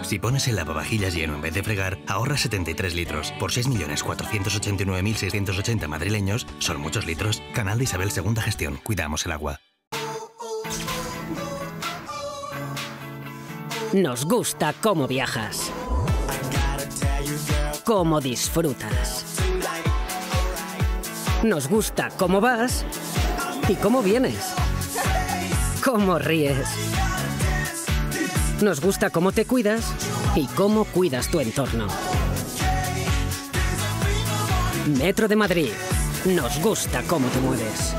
Si pones el lavavajillas lleno en vez de fregar, ahorras 73 litros. Por 6.489.680 madrileños, son muchos litros. Canal de Isabel II Gestión. Cuidamos el agua. Nos gusta cómo viajas, cómo disfrutas. Nos gusta cómo vas y cómo vienes, cómo ríes. Nos gusta cómo te cuidas y cómo cuidas tu entorno. Metro de Madrid. Nos gusta cómo te mueves.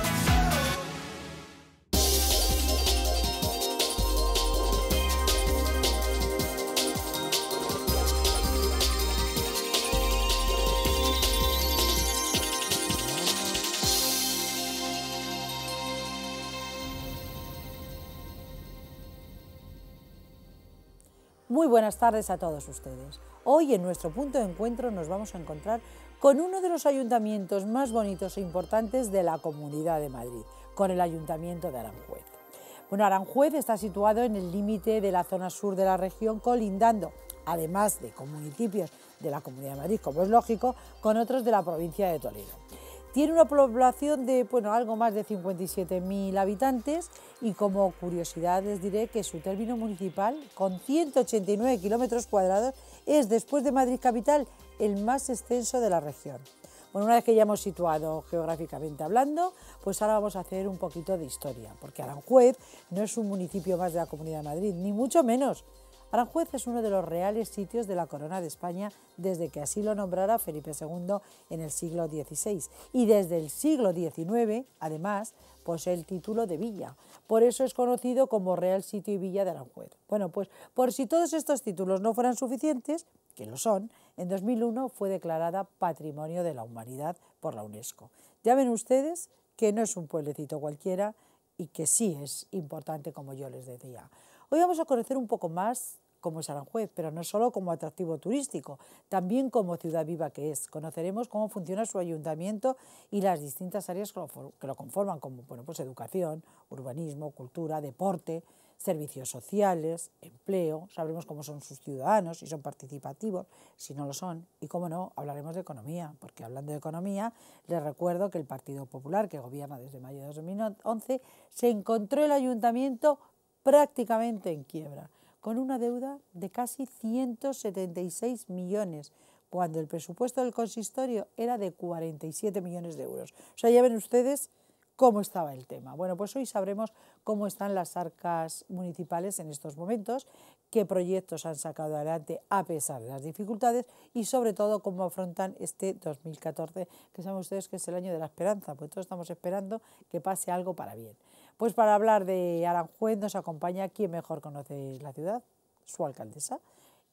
Muy buenas tardes a todos ustedes. Hoy en nuestro punto de encuentro nos vamos a encontrar con uno de los ayuntamientos más bonitos e importantes de la Comunidad de Madrid, con el Ayuntamiento de Aranjuez. Bueno, Aranjuez está situado en el límite de la zona sur de la región, colindando, además de con municipios de la Comunidad de Madrid, como es lógico, con otros de la provincia de Toledo. Tiene una población de algo más de 57.000 habitantes y como curiosidad les diré que su término municipal, con 189 kilómetros cuadrados, es, después de Madrid capital, el más extenso de la región. Bueno, una vez que ya hemos situado geográficamente hablando, pues ahora vamos a hacer un poquito de historia, porque Aranjuez no es un municipio más de la Comunidad de Madrid, ni mucho menos. Aranjuez es uno de los reales sitios de la Corona de España desde que así lo nombrara Felipe II en el siglo XVI y desde el siglo XIX, además, posee el título de villa. Por eso es conocido como Real Sitio y Villa de Aranjuez. Bueno, pues por si todos estos títulos no fueran suficientes, que lo son, en 2001 fue declarada Patrimonio de la Humanidad por la UNESCO. Ya ven ustedes que no es un pueblecito cualquiera y que sí es importante, como yo les decía. Hoy vamos a conocer un poco más cómo es Aranjuez, pero no solo como atractivo turístico, también como ciudad viva que es. Conoceremos cómo funciona su ayuntamiento y las distintas áreas que lo conforman, como pues educación, urbanismo, cultura, deporte, servicios sociales, empleo. Sabremos cómo son sus ciudadanos, si son participativos, si no lo son. Y cómo no, hablaremos de economía, porque hablando de economía, les recuerdo que el Partido Popular, que gobierna desde mayo de 2011, se encontró el ayuntamiento prácticamente en quiebra, con una deuda de casi 176 millones, cuando el presupuesto del consistorio era de 47 millones de euros. O sea, ya ven ustedes cómo estaba el tema. Bueno, pues hoy sabremos cómo están las arcas municipales en estos momentos, qué proyectos han sacado adelante a pesar de las dificultades y sobre todo cómo afrontan este 2014, que saben ustedes que es el año de la esperanza, pues todos estamos esperando que pase algo para bien. Pues para hablar de Aranjuez nos acompaña quien mejor conoce la ciudad, su alcaldesa.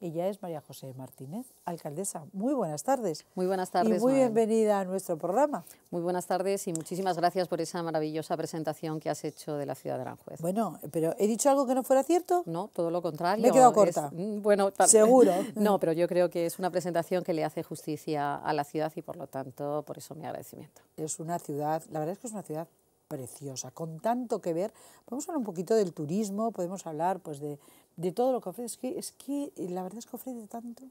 Ella es María José Martínez. Alcaldesa, muy buenas tardes. Muy buenas tardes. Y muy bienvenida a nuestro programa. Muy buenas tardes y muchísimas gracias por esa maravillosa presentación que has hecho de la ciudad de Aranjuez. Bueno, pero ¿he dicho algo que no fuera cierto? No, todo lo contrario. Me he quedado corta. Bueno, seguro. No, pero yo creo que es una presentación que le hace justicia a la ciudad y por lo tanto, por eso mi agradecimiento. Es una ciudad, la verdad es que es una ciudad preciosa, con tanto que ver. Podemos hablar un poquito del turismo, podemos hablar pues de todo lo que ofrece. Es que la verdad es que ofrece tanto.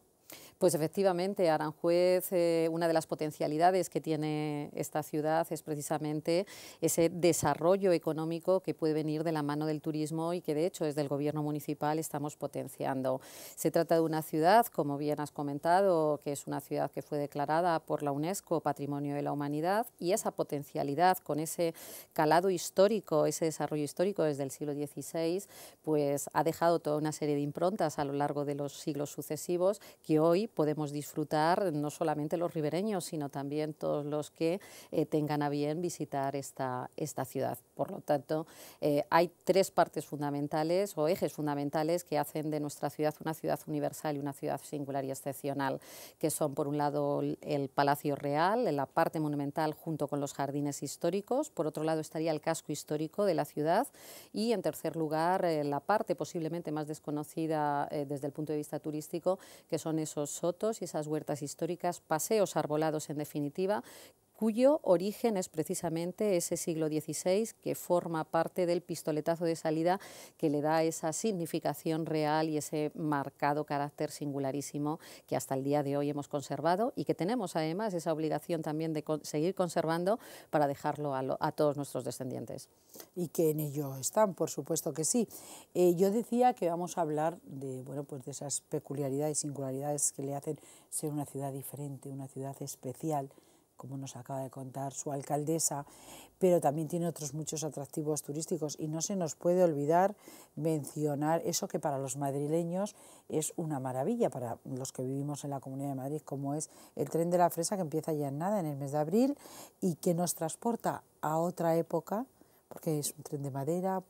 Pues efectivamente, Aranjuez, una de las potencialidades que tiene esta ciudad es precisamente ese desarrollo económico que puede venir de la mano del turismo y que de hecho desde el gobierno municipal estamos potenciando. Se trata de una ciudad, como bien has comentado, que es una ciudad que fue declarada por la UNESCO Patrimonio de la Humanidad y esa potencialidad con ese calado histórico, ese desarrollo histórico desde el siglo XVI, pues ha dejado toda una serie de improntas a lo largo de los siglos sucesivos que hoy podemos disfrutar no solamente los ribereños, sino también todos los que tengan a bien visitar esta ciudad. Por lo tanto, hay tres partes fundamentales o ejes fundamentales que hacen de nuestra ciudad una ciudad universal y una ciudad singular y excepcional, que son por un lado el Palacio Real, la parte monumental junto con los jardines históricos, por otro lado estaría el casco histórico de la ciudad y en tercer lugar la parte posiblemente más desconocida desde el punto de vista turístico, que son esos sotos y esas huertas históricas, paseos arbolados en definitiva, cuyo origen es precisamente ese siglo XVI, que forma parte del pistoletazo de salida que le da esa significación real y ese marcado carácter singularísimo que hasta el día de hoy hemos conservado y que tenemos además esa obligación también de seguir conservando para dejarlo a todos nuestros descendientes. Y que en ello están, por supuesto que sí. Yo decía que vamos a hablar de, bueno, pues de esas peculiaridades y singularidades que le hacen ser una ciudad diferente, una ciudad especial, como nos acaba de contar su alcaldesa, pero también tiene otros muchos atractivos turísticos y no se nos puede olvidar mencionar eso que para los madrileños es una maravilla, para los que vivimos en la Comunidad de Madrid, como es el tren de la Fresa, que empieza ya en nada, en el mes de abril, y que nos transporta a otra época, porque es un tren de madera.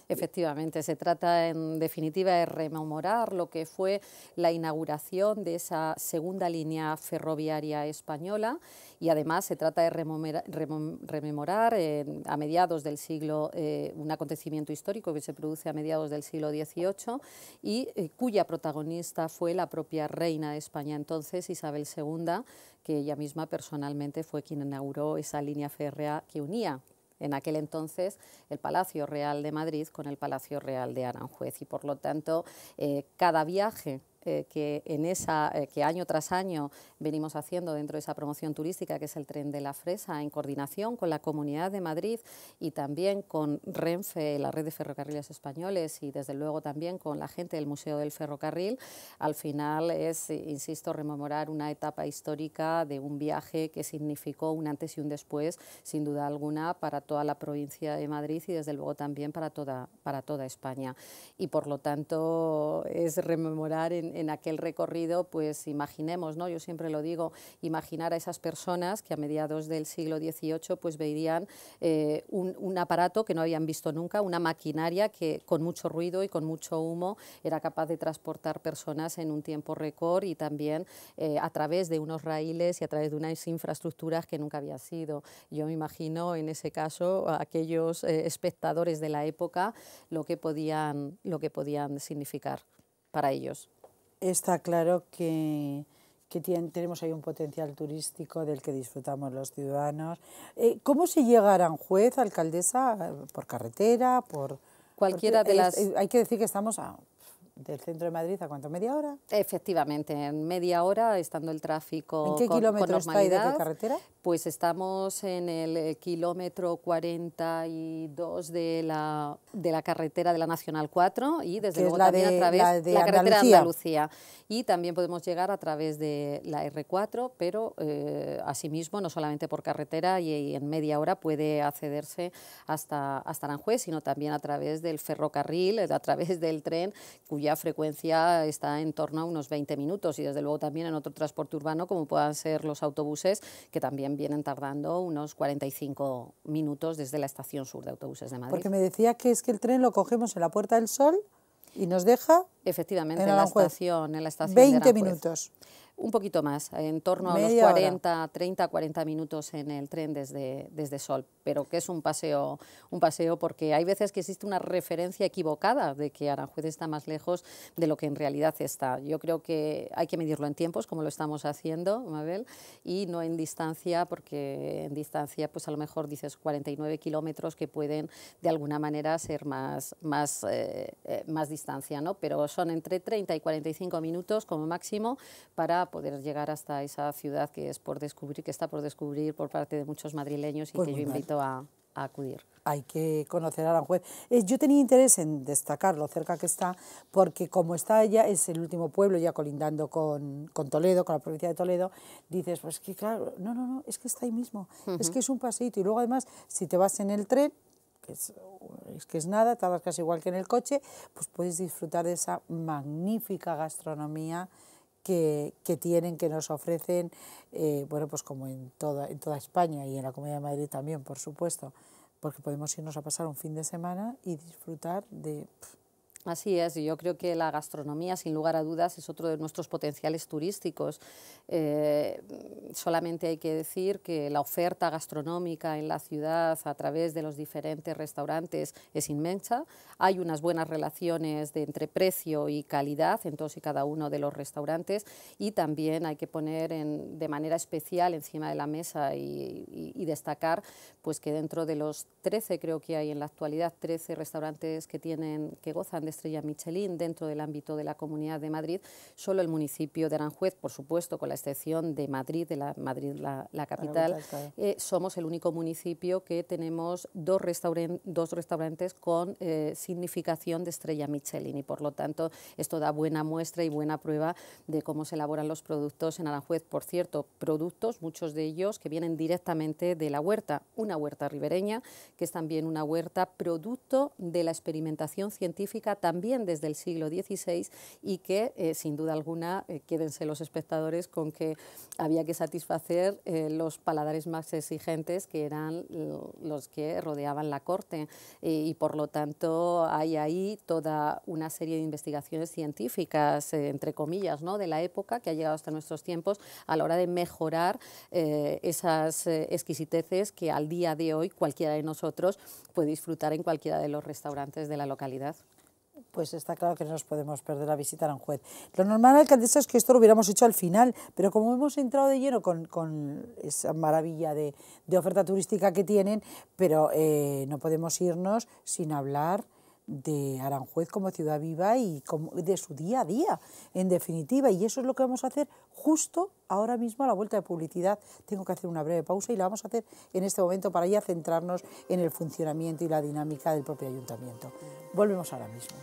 Efectivamente, se trata en definitiva de rememorar lo que fue la inauguración de esa segunda línea ferroviaria española y además se trata de rememorar a mediados del siglo, un acontecimiento histórico que se produce a mediados del siglo XVIII y cuya protagonista fue la propia reina de España entonces, Isabel II, que ella misma personalmente fue quien inauguró esa línea férrea que unía en aquel entonces el Palacio Real de Madrid con el Palacio Real de Aranjuez y por lo tanto cada viaje que año tras año venimos haciendo dentro de esa promoción turística que es el Tren de la Fresa en coordinación con la Comunidad de Madrid y también con Renfe, la red de ferrocarriles españoles y desde luego también con la gente del Museo del Ferrocarril, al final es, insisto, rememorar una etapa histórica de un viaje que significó un antes y un después, sin duda alguna, para toda la provincia de Madrid y desde luego también para toda España. Y por lo tanto es rememorar en aquel recorrido, pues imaginemos, ¿no? Yo siempre lo digo, imaginar a esas personas que a mediados del siglo XVIII pues veían un aparato que no habían visto nunca, una maquinaria que con mucho ruido y con mucho humo era capaz de transportar personas en un tiempo récord y también a través de unos raíles y a través de unas infraestructuras que nunca había sido. Yo me imagino en ese caso a aquellos espectadores de la época lo que podían significar para ellos. Está claro que tenemos ahí un potencial turístico del que disfrutamos los ciudadanos. ¿Cómo se llega a Aranjuez, alcaldesa? ¿Por carretera? Cualquiera de las... Hay que decir que estamos del centro de Madrid, ¿a cuánto? ¿Media hora? Efectivamente, en media hora, estando el tráfico ¿En qué kilómetro está y de qué carretera? Pues estamos en el kilómetro 42 de la carretera de la Nacional 4 y desde luego también a través de la carretera de Andalucía. Y también podemos llegar a través de la R4, pero asimismo no solamente por carretera y en media hora puede accederse hasta Aranjuez, sino también a través del ferrocarril, a través del tren, cuya frecuencia está en torno a unos 20 minutos y desde luego también en otro transporte urbano como puedan ser los autobuses, que también vienen tardando unos 45 minutos desde la estación sur de autobuses de Madrid. Porque me decía que es que el tren lo cogemos en la Puerta del Sol y nos deja efectivamente en la estación 20 minutos. Un poquito más, en torno a Media unos 40 minutos en el tren desde Sol, pero que es un paseo porque hay veces que existe una referencia equivocada de que Aranjuez está más lejos de lo que en realidad está. Yo creo que hay que medirlo en tiempos, como lo estamos haciendo, Mabel, y no en distancia, porque en distancia pues a lo mejor dices 49 kilómetros que pueden de alguna manera ser más distancia, ¿no? Pero son entre 30 y 45 minutos como máximo para poder llegar hasta esa ciudad que está por descubrir por parte de muchos madrileños y pues que yo invito a acudir. Hay que conocer a Aranjuez. Yo tenía interés en destacar lo cerca que está, porque como está ya, es el último pueblo ya colindando con Toledo, con la provincia de Toledo, dices, pues que claro, no, es que está ahí mismo, es que es un paseíto. Y luego además, si te vas en el tren, que es nada, tardas casi igual que en el coche, pues puedes disfrutar de esa magnífica gastronomía que tienen, que nos ofrecen, bueno, pues como en toda España y en la Comunidad de Madrid también, por supuesto, porque podemos irnos a pasar un fin de semana y disfrutar de Así es, yo creo que la gastronomía, sin lugar a dudas, es otro de nuestros potenciales turísticos. Solamente hay que decir que la oferta gastronómica en la ciudad a través de los diferentes restaurantes es inmensa. Hay unas buenas relaciones entre precio y calidad en todos y cada uno de los restaurantes, y también hay que poner de manera especial encima de la mesa y destacar pues que dentro de los 13, creo que hay en la actualidad 13 restaurantes que gozan de estrella Michelin dentro del ámbito de la Comunidad de Madrid, solo el municipio de Aranjuez, por supuesto, con la excepción de Madrid, la capital, somos el único municipio que tenemos dos restaurantes con significación de estrella Michelin, y por lo tanto esto da buena muestra y buena prueba de cómo se elaboran los productos en Aranjuez. Por cierto, productos, muchos de ellos que vienen directamente de la huerta, una huerta ribereña, que es también una huerta producto de la experimentación científica también desde el siglo XVI, y que sin duda alguna, quédense los espectadores con que había que satisfacer los paladares más exigentes, que eran los que rodeaban la corte, y por lo tanto hay ahí toda una serie de investigaciones científicas, entre comillas, ¿no?, de la época, que ha llegado hasta nuestros tiempos a la hora de mejorar esas exquisiteces que al día de hoy cualquiera de nosotros puede disfrutar en cualquiera de los restaurantes de la localidad. Pues está claro que no nos podemos perder la visita a Aranjuez. Lo normal, alcaldesa, es que esto lo hubiéramos hecho al final, pero como hemos entrado de lleno con esa maravilla de oferta turística que tienen, pero no podemos irnos sin hablar de Aranjuez como ciudad viva y de su día a día, en definitiva, y eso es lo que vamos a hacer justo ahora mismo a la vuelta de publicidad. Tengo que hacer una breve pausa y la vamos a hacer en este momento para ya centrarnos en el funcionamiento y la dinámica del propio ayuntamiento. Volvemos ahora mismo.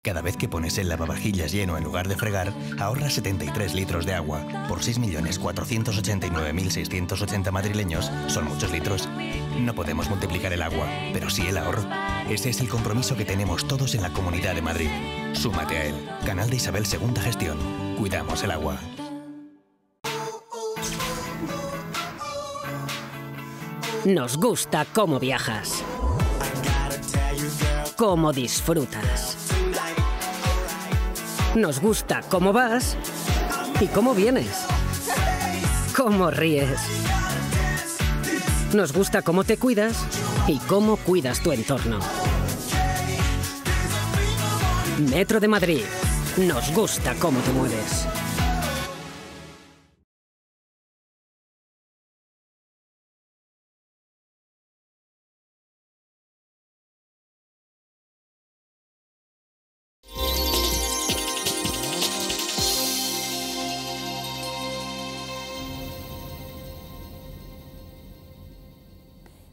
Cada vez que pones el lavavajillas lleno en lugar de fregar, ahorras 73 litros de agua. Por 6.489.680 madrileños, son muchos litros. No podemos multiplicar el agua, pero sí el ahorro. Ese es el compromiso que tenemos todos en la Comunidad de Madrid. Súmate a él. Canal de Isabel Segunda Gestión. Cuidamos el agua. Nos gusta cómo viajas, cómo disfrutas. Nos gusta cómo vas y cómo vienes, cómo ríes. Nos gusta cómo te cuidas y cómo cuidas tu entorno. Metro de Madrid. Nos gusta cómo te mueves.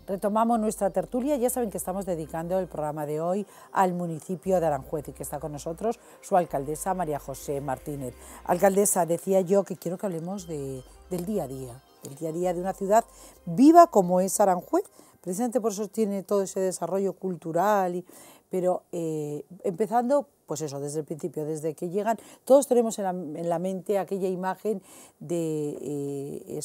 Retomamos nuestra tertulia. Ya saben que estamos dedicando el programa de hoy al municipio de Aranjuez y que está con nosotros su alcaldesa María José Martínez. Alcaldesa, decía yo que quiero que hablemos del día a día de una ciudad viva como es Aranjuez. Precisamente por eso tiene todo ese desarrollo cultural, pero empezando, pues eso, desde el principio, desde que llegan, todos tenemos en la mente aquella imagen de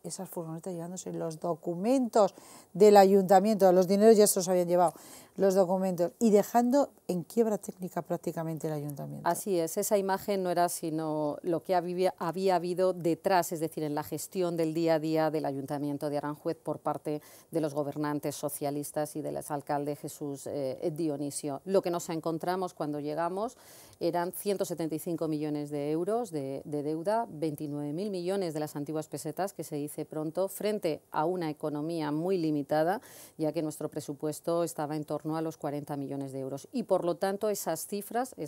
esas furgonetas llevándose los documentos del ayuntamiento, los dineros ya se los habían llevado, los documentos, y dejando en quiebra técnica prácticamente el ayuntamiento. Así es, esa imagen no era sino lo que había habido detrás, es decir, en la gestión del día a día del ayuntamiento de Aranjuez por parte de los gobernantes socialistas y del exalcalde Jesús Dionisio. Lo que nos encontramos cuando llegamos eran 175 millones de euros de deuda, 29.000 millones de las antiguas pesetas, que se dice pronto, frente a una economía muy limitada, ya que nuestro presupuesto estaba en torno a los 40 millones de euros. Y por lo tanto esas cifras que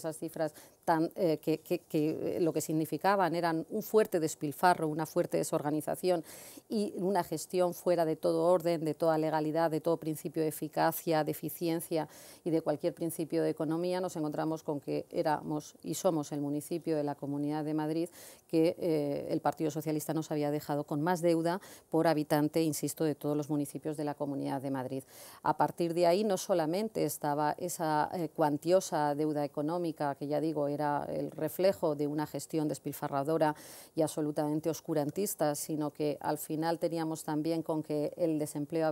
lo que significaban eran un fuerte despilfarro, una fuerte desorganización y una gestión fuera de todo orden, de toda legalidad, de todo principio de eficacia, de eficiencia y de cualquier principio de economía, nos encontramos con que éramos y somos el municipio de la Comunidad de Madrid que el Partido Socialista nos había dejado con más deuda deuda por habitante, insisto, de todos los municipios de la Comunidad de Madrid. A partir de ahí no solamente estaba esa cuantiosa deuda económica, que ya digo era el reflejo de una gestión despilfarradora y absolutamente oscurantista, sino que al final teníamos también con que el desempleo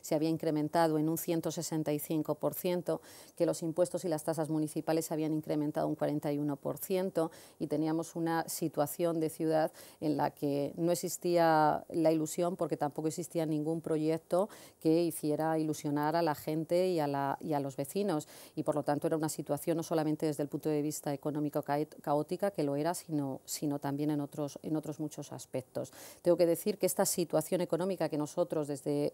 se había incrementado en un 165%, que los impuestos y las tasas municipales se habían incrementado un 41%, y teníamos una situación de ciudad en la que no existía la ilusión, porque tampoco existía ningún proyecto que hiciera ilusionar a la gente y a los vecinos, y por lo tanto era una situación no solamente desde el punto de vista económico caótica, que lo era, sino también en otros muchos aspectos. Tengo que decir que esta situación económica que nosotros desde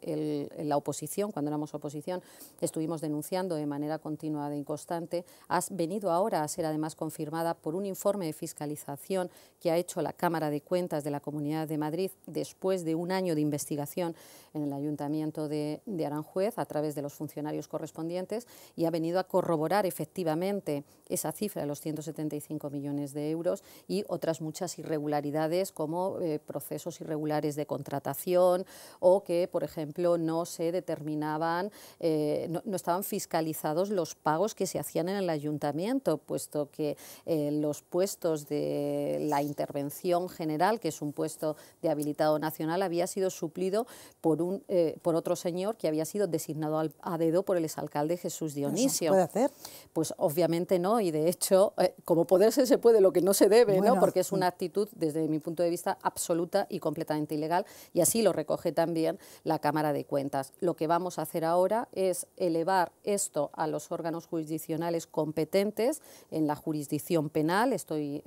la oposición, cuando éramos oposición, estuvimos denunciando de manera continua e inconstante, ha venido ahora a ser además confirmada por un informe de fiscalización que ha hecho la Cámara de Cuentas de la Comunidad de Madrid después de un año de investigación en el Ayuntamiento de Aranjuez a través de los funcionarios correspondientes, y ha venido a corroborar efectivamente esa cifra de los 175 millones de euros y otras muchas irregularidades, como procesos irregulares de contratación, o que, por ejemplo, no se determinaban, no estaban fiscalizados los pagos que se hacían en el Ayuntamiento, puesto que los puestos de la intervención general, que es un puesto de habilitado nacional, había sido suplido por otro señor que había sido designado a dedo por el exalcalde Jesús Dionisio. ¿Eso se puede hacer? Pues obviamente no, y de hecho, como poderse se puede, lo que no se debe, bueno, ¿no? Porque es una actitud, desde mi punto de vista, absoluta y completamente ilegal, y así lo recoge también la Cámara de Cuentas. Lo que vamos a hacer ahora es elevar esto a los órganos jurisdiccionales competentes en la jurisdicción penal, estoy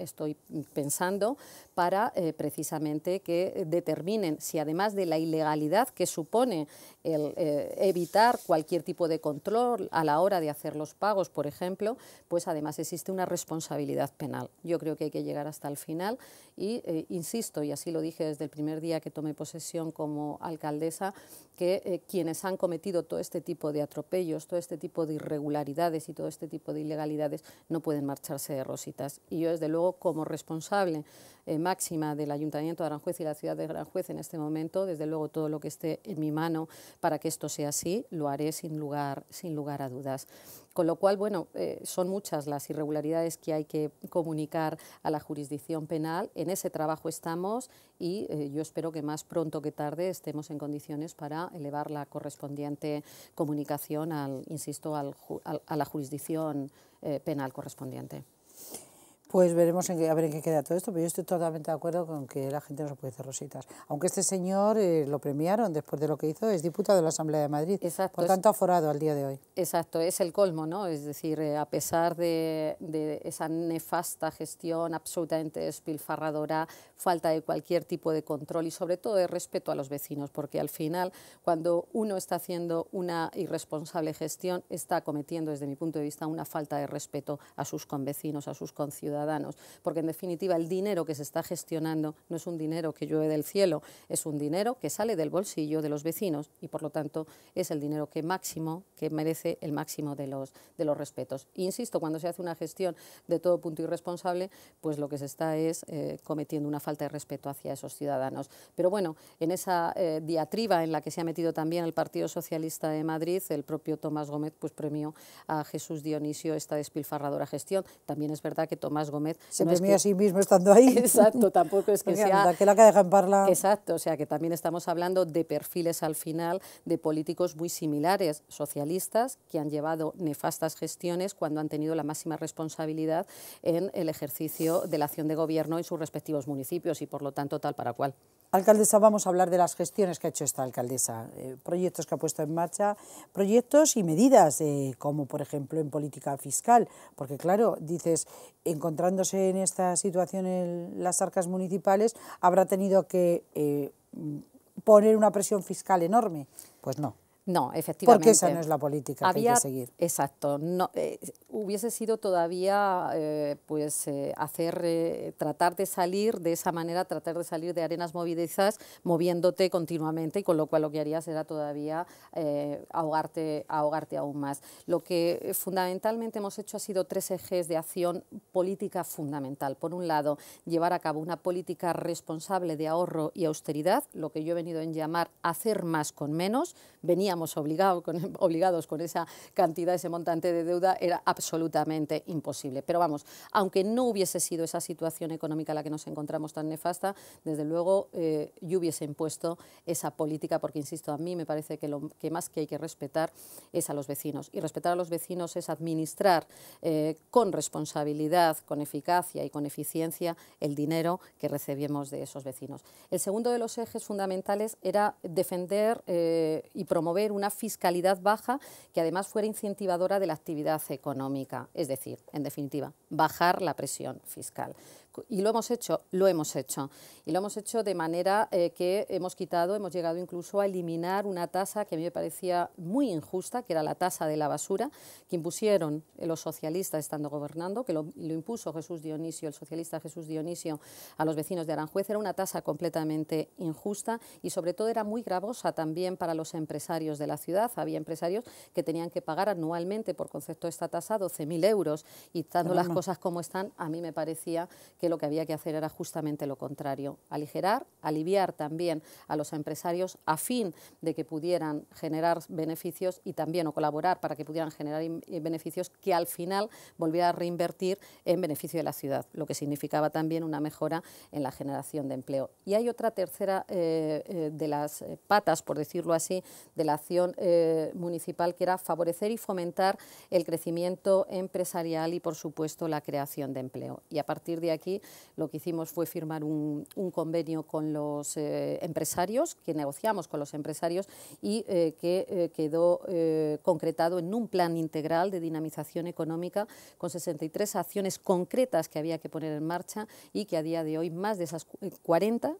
pensando, para precisamente que determinen si, además de la ilegalidad que supone el evitar cualquier tipo de control a la hora de hacer los pagos, por ejemplo, pues además existe una responsabilidad penal. Yo creo que hay que llegar hasta el final y insisto, y así lo dije desde el primer día que tomé posesión como alcaldesa, que quienes han cometido todo este tipo de atropellos, todo este tipo de irregularidades y todo este tipo de ilegalidades no pueden marcharse de rositas. Y yo, desde luego, como responsable máxima del Ayuntamiento de Aranjuez y la ciudad de Aranjuez en este momento, desde luego todo lo que esté en mi mano para que esto sea así, lo haré sin lugar a dudas. Con lo cual, bueno, son muchas las irregularidades que hay que comunicar a la jurisdicción penal. En ese trabajo estamos y yo espero que más pronto que tarde estemos en condiciones para elevar la correspondiente comunicación, insisto, a la jurisdicción penal correspondiente. Pues veremos a ver en qué queda todo esto, pero yo estoy totalmente de acuerdo con que la gente no se puede hacer rositas. Aunque este señor lo premiaron después de lo que hizo, es diputado de la Asamblea de Madrid, exacto, por tanto aforado al día de hoy. Exacto, es el colmo, ¿no? Es decir, a pesar de esa nefasta gestión absolutamente despilfarradora, falta de cualquier tipo de control y sobre todo de respeto a los vecinos, porque al final, cuando uno está haciendo una irresponsable gestión, está cometiendo, desde mi punto de vista, una falta de respeto a sus convecinos, a sus conciudadanos, porque en definitiva el dinero que se está gestionando no es un dinero que llueve del cielo, es un dinero que sale del bolsillo de los vecinos y por lo tanto es el dinero que merece el máximo de los respetos. Insisto, cuando se hace una gestión de todo punto irresponsable, pues lo que se está es cometiendo una falta de respeto hacia esos ciudadanos. Pero bueno, en esa diatriba en la que se ha metido también el Partido Socialista de Madrid, el propio Tomás Gómez pues premió a Jesús Dionisio esta despilfarradora gestión. También es verdad que Tomás Gómez se premió a sí mismo estando ahí. Exacto, tampoco es que sea... que la que deja en parla. Exacto, o sea que también estamos hablando de perfiles al final de políticos muy similares, socialistas, que han llevado nefastas gestiones cuando han tenido la máxima responsabilidad en el ejercicio de la acción de gobierno en sus respectivos municipios y por lo tanto tal para cual. Alcaldesa, vamos a hablar de las gestiones que ha hecho esta alcaldesa, proyectos que ha puesto en marcha, proyectos y medidas, como por ejemplo en política fiscal, porque claro, dices, encontrándose en esta situación en las arcas municipales, habrá tenido que poner una presión fiscal enorme. Pues no. No, efectivamente. Porque esa no es la política que hay que seguir. Exacto. No, hubiese sido todavía tratar de salir de esa manera, tratar de salir de arenas movedizas, moviéndote continuamente, y con lo cual lo que harías era todavía ahogarte aún más. Lo que fundamentalmente hemos hecho ha sido 3 ejes de acción política fundamental. Por un lado, llevar a cabo una política responsable de ahorro y austeridad, lo que yo he venido en llamar hacer más con menos. Veníamos obligados con esa cantidad, ese montante de deuda, era absolutamente imposible. Pero vamos, aunque no hubiese sido esa situación económica en la que nos encontramos tan nefasta, desde luego yo hubiese impuesto esa política, porque insisto, a mí me parece que lo que más que hay que respetar es a los vecinos. Y respetar a los vecinos es administrar con responsabilidad, con eficacia y con eficiencia el dinero que recibimos de esos vecinos. El segundo de los ejes fundamentales era defender y promover una fiscalidad baja que además fuera incentivadora de la actividad económica, es decir, en definitiva, bajar la presión fiscal. Y lo hemos hecho. Y lo hemos hecho de manera que hemos llegado incluso a eliminar una tasa que a mí me parecía muy injusta, que era la tasa de la basura, que impusieron los socialistas estando gobernando, que lo impuso Jesús Dionisio, el socialista Jesús Dionisio, a los vecinos de Aranjuez. Era una tasa completamente injusta y sobre todo era muy gravosa también para los empresarios de la ciudad. Había empresarios que tenían que pagar anualmente por concepto de esta tasa 12.000 euros, y estando las cosas como están, a mí me parecía que lo que había que hacer era justamente lo contrario, aliviar también a los empresarios a fin de que pudieran generar beneficios y también o colaborar para que pudieran generar beneficios que al final volviera a reinvertir en beneficio de la ciudad, lo que significaba también una mejora en la generación de empleo. Y hay otra tercera de las patas, por decirlo así, de la acción municipal, que era favorecer y fomentar el crecimiento empresarial y, por supuesto, la creación de empleo. Y a partir de aquí lo que hicimos fue firmar un convenio con los empresarios, que negociamos con los empresarios y que quedó concretado en un plan integral de dinamización económica con 63 acciones concretas que había que poner en marcha, y que a día de hoy más de 40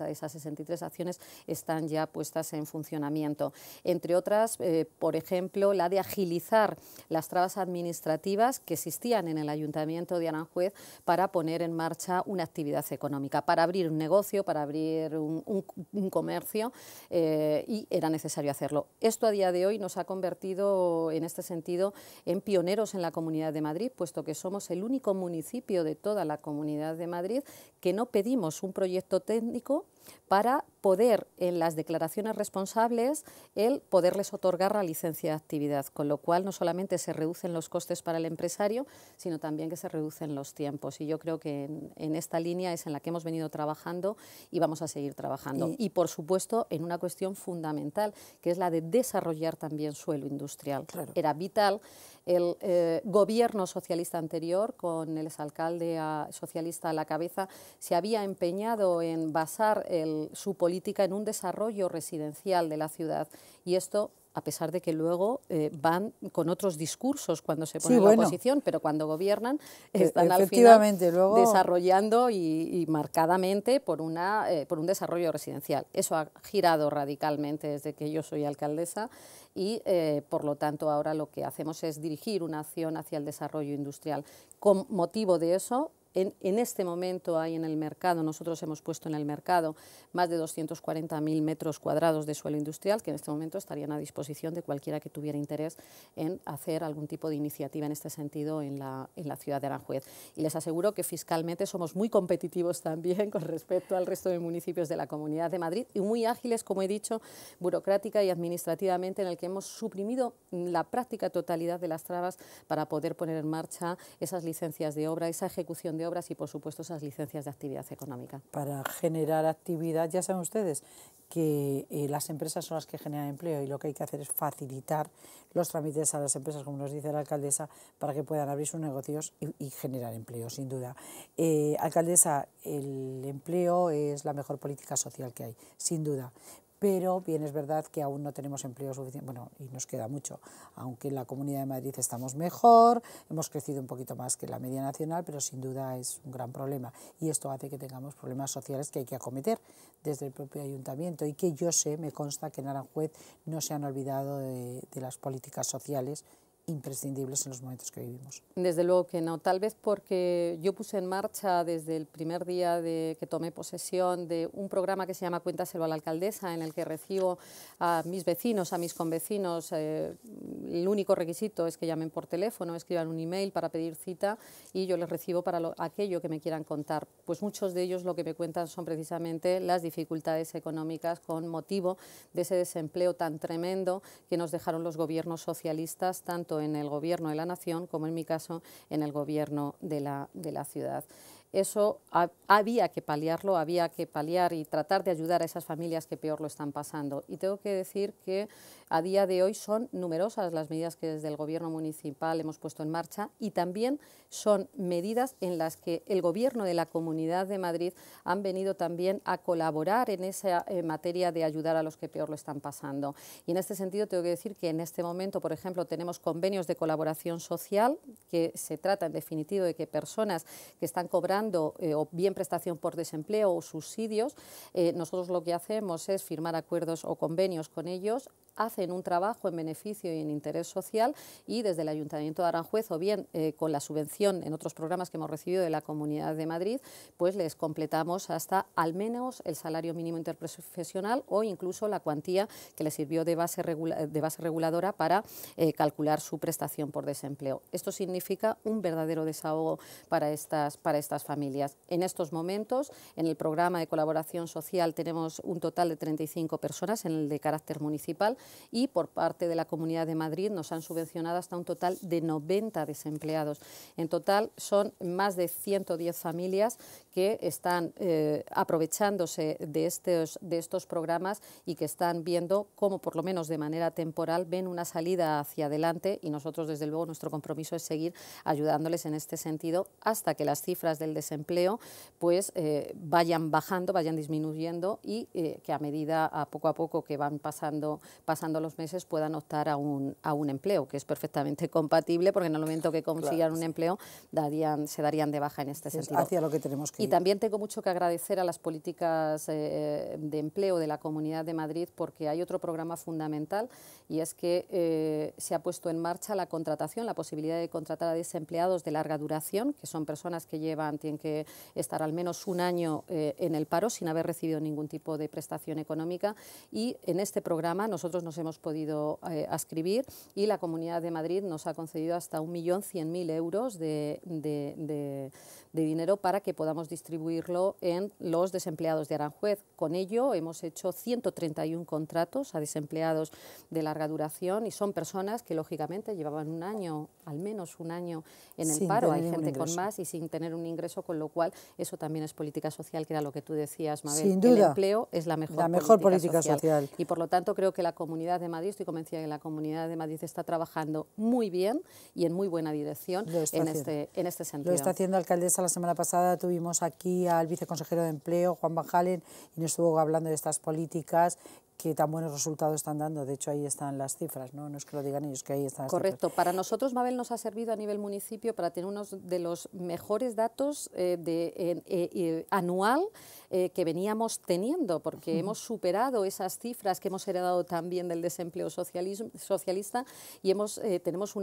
de esas 63 acciones están ya puestas en funcionamiento. Entre otras, por ejemplo, la de agilizar las trabas administrativas que existían en el Ayuntamiento de Aranjuez para poner en marcha una actividad económica, para abrir un negocio, para abrir un comercio, y era necesario hacerlo. Esto a día de hoy nos ha convertido en este sentido en pioneros en la Comunidad de Madrid, puesto que somos el único municipio de toda la Comunidad de Madrid que no pedimos un proyecto técnico para poder, en las declaraciones responsables, poderles otorgar la licencia de actividad, con lo cual no solamente se reducen los costes para el empresario, sino también que se reducen los tiempos. Y yo creo que en esta línea es en la que hemos venido trabajando y vamos a seguir trabajando. Y por supuesto, en una cuestión fundamental, que es la de desarrollar también suelo industrial. Claro. Era vital. El gobierno socialista anterior, con el exalcalde socialista a la cabeza, se había empeñado en basar su política en un desarrollo residencial de la ciudad, y esto, a pesar de que luego van con otros discursos cuando se ponen en la oposición, pero cuando gobiernan están al final luego desarrollando y marcadamente por un desarrollo residencial. Eso ha girado radicalmente desde que yo soy alcaldesa y, por lo tanto, ahora lo que hacemos es dirigir una acción hacia el desarrollo industrial. Con motivo de eso, en este momento hay en el mercado, nosotros hemos puesto en el mercado más de 240.000 metros cuadrados de suelo industrial, que en este momento estarían a disposición de cualquiera que tuviera interés en hacer algún tipo de iniciativa en este sentido en la ciudad de Aranjuez. Y les aseguro que fiscalmente somos muy competitivos también con respecto al resto de municipios de la Comunidad de Madrid, y muy ágiles, como he dicho, burocrática y administrativamente, en el que hemos suprimido la práctica totalidad de las trabas para poder poner en marcha esas licencias de obra, esa ejecución de obras y, por supuesto, esas licencias de actividad económica. Para generar actividad, ya saben ustedes que las empresas son las que generan empleo, y lo que hay que hacer es facilitar los trámites a las empresas, como nos dice la alcaldesa, para que puedan abrir sus negocios y generar empleo, sin duda. Alcaldesa, el empleo es la mejor política social que hay, sin duda. pero bien es verdad que aún no tenemos empleo suficiente, bueno, y nos queda mucho, aunque en la Comunidad de Madrid estamos mejor, hemos crecido un poquito más que la media nacional, pero sin duda es un gran problema, y esto hace que tengamos problemas sociales que hay que acometer desde el propio ayuntamiento, y que yo sé, me consta que en Aranjuez no se han olvidado de las políticas sociales imprescindibles en los momentos que vivimos. Desde luego que no, tal vez porque yo puse en marcha desde el primer día de que tomé posesión de un programa que se llama Cuéntaselo a la alcaldesa, en el que recibo a mis vecinos, a mis convecinos. El único requisito es que llamen por teléfono, escriban un email para pedir cita y yo les recibo para aquello que me quieran contar. Pues muchos de ellos lo que me cuentan son precisamente las dificultades económicas con motivo de ese desempleo tan tremendo que nos dejaron los gobiernos socialistas, tanto en el gobierno de la nación como en mi caso en el gobierno de la ciudad. Eso había que paliarlo, había que paliar y tratar de ayudar a esas familias que peor lo están pasando. Y tengo que decir que a día de hoy son numerosas las medidas que desde el Gobierno municipal hemos puesto en marcha y también son medidas en las que el Gobierno de la Comunidad de Madrid han venido también a colaborar en esa materia de ayudar a los que peor lo están pasando. Y en este sentido tengo que decir que en este momento, por ejemplo, tenemos convenios de colaboración social, que se trata en definitivo de que personas que están cobrando o bien prestación por desempleo o subsidios, nosotros lo que hacemos es firmar acuerdos o convenios con ellos, hacen un trabajo en beneficio y en interés social y desde el Ayuntamiento de Aranjuez o bien con la subvención en otros programas que hemos recibido de la Comunidad de Madrid, pues les completamos hasta al menos el salario mínimo interprofesional o incluso la cuantía que les sirvió de base reguladora para calcular su prestación por desempleo. Esto significa un verdadero desahogo para estas familias. En estos momentos, en el programa de colaboración social tenemos un total de 35 personas, en el de carácter municipal, y por parte de la Comunidad de Madrid nos han subvencionado hasta un total de 90 desempleados. En total son más de 110 familias que están aprovechándose de estos programas y que están viendo cómo, por lo menos de manera temporal, ven una salida hacia adelante y nosotros, desde luego, nuestro compromiso es seguir ayudándoles en este sentido hasta que las cifras del desempleo pues vayan bajando, vayan disminuyendo y que a poco a poco que van pasando los meses puedan optar a un empleo, que es perfectamente compatible porque en el momento que consigan un empleo se darían de baja en este sentido. Hacia lo que tenemos que ir. Y también tengo mucho que agradecer a las políticas de empleo de la Comunidad de Madrid porque hay otro programa fundamental y es que se ha puesto en marcha la contratación, la posibilidad de contratar a desempleados de larga duración, que son personas que tienen que estar al menos un año en el paro sin haber recibido ningún tipo de prestación económica y en este programa nosotros nos hemos podido adscribir y la Comunidad de Madrid nos ha concedido hasta 1.100.000 euros de dinero para que podamos distribuirlo en los desempleados de Aranjuez. Con ello hemos hecho 131 contratos a desempleados de larga duración y son personas que lógicamente llevaban un año, al menos un año en el paro. Hay gente con más y sin tener un ingreso, con lo cual eso también es política social, que era lo que tú decías, Mabel. Sin duda. El empleo es la mejor política social. Y por lo tanto creo que la Comunidad de Madrid, estoy convencida que la Comunidad de Madrid está trabajando muy bien y en muy buena dirección en este sentido. Lo está haciendo, alcaldesa. La semana pasada tuvimos aquí al viceconsejero de Empleo, Juan Van Halen, y nos estuvo hablando de estas políticas que tan buenos resultados están dando. De hecho, ahí están las cifras, ¿no? No es que lo digan ellos, que ahí están las Correcto. cifras. Para nosotros, Mabel, nos ha servido a nivel municipio para tener uno de los mejores datos anual que veníamos teniendo, porque hemos superado esas cifras que hemos heredado también del desempleo socialista y tenemos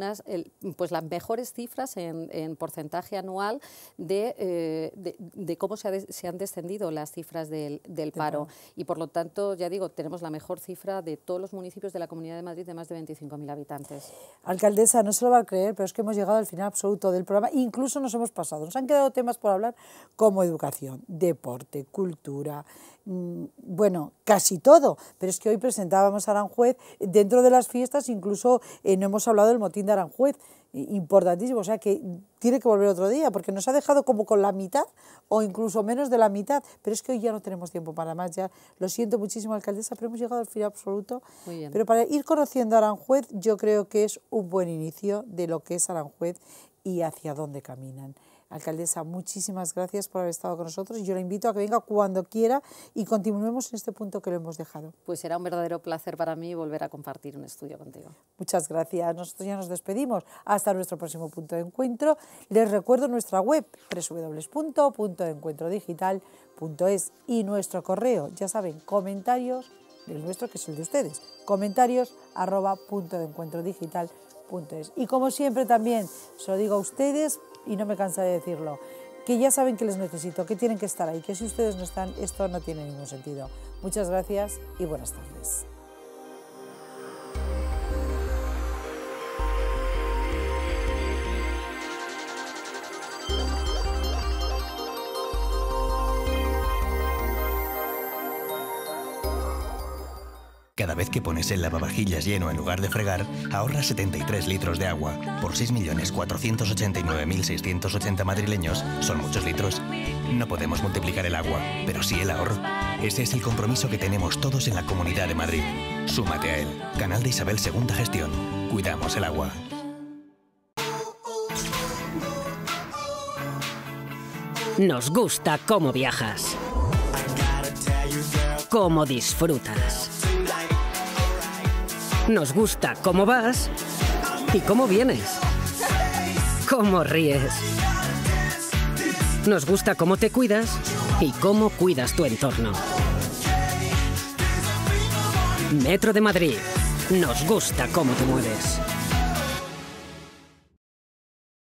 pues las mejores cifras en porcentaje anual de cómo se han descendido las cifras del paro. Y por lo tanto, ya digo, tenemos la mejor cifra de todos los municipios de la Comunidad de Madrid de más de 25.000 habitantes. Alcaldesa, no se lo va a creer, pero es que hemos llegado al final absoluto del programa, incluso nos hemos pasado. Nos han quedado temas por hablar como educación, deporte, cultura, bueno, casi todo, pero es que hoy presentábamos a Aranjuez, dentro de las fiestas incluso no hemos hablado del motín de Aranjuez, importantísimo, o sea que tiene que volver otro día, porque nos ha dejado como con la mitad o incluso menos de la mitad, pero es que hoy ya no tenemos tiempo para más, ya lo siento muchísimo, alcaldesa, pero hemos llegado al final absoluto. Muy bien. Pero para ir conociendo a Aranjuez, yo creo que es un buen inicio de lo que es Aranjuez y hacia dónde caminan. Alcaldesa, muchísimas gracias por haber estado con nosotros. Yo la invito a que venga cuando quiera y continuemos en este punto que lo hemos dejado. Pues será un verdadero placer para mí volver a compartir un estudio contigo. Muchas gracias. Nosotros ya nos despedimos. Hasta nuestro próximo punto de encuentro. Les recuerdo nuestra web www.puntodencuentrodigital.es y nuestro correo, ya saben, comentarios, el nuestro que es el de ustedes, comentarios@puntodencuentrodigital.es. Y como siempre también se lo digo a ustedes, y no me cansaré de decirlo, que ya saben que les necesito, que tienen que estar ahí, que si ustedes no están, esto no tiene ningún sentido. Muchas gracias y buenas tardes. Cada vez que pones el lavavajillas lleno en lugar de fregar, ahorras 73 litros de agua. Por 6.489.680 madrileños, son muchos litros. No podemos multiplicar el agua, pero sí el ahorro. Ese es el compromiso que tenemos todos en la Comunidad de Madrid. Súmate a él. Canal de Isabel II Gestión. Cuidamos el agua. Nos gusta cómo viajas, cómo disfrutas. Nos gusta cómo vas y cómo vienes, cómo ríes. Nos gusta cómo te cuidas y cómo cuidas tu entorno. Metro de Madrid. Nos gusta cómo te mueves.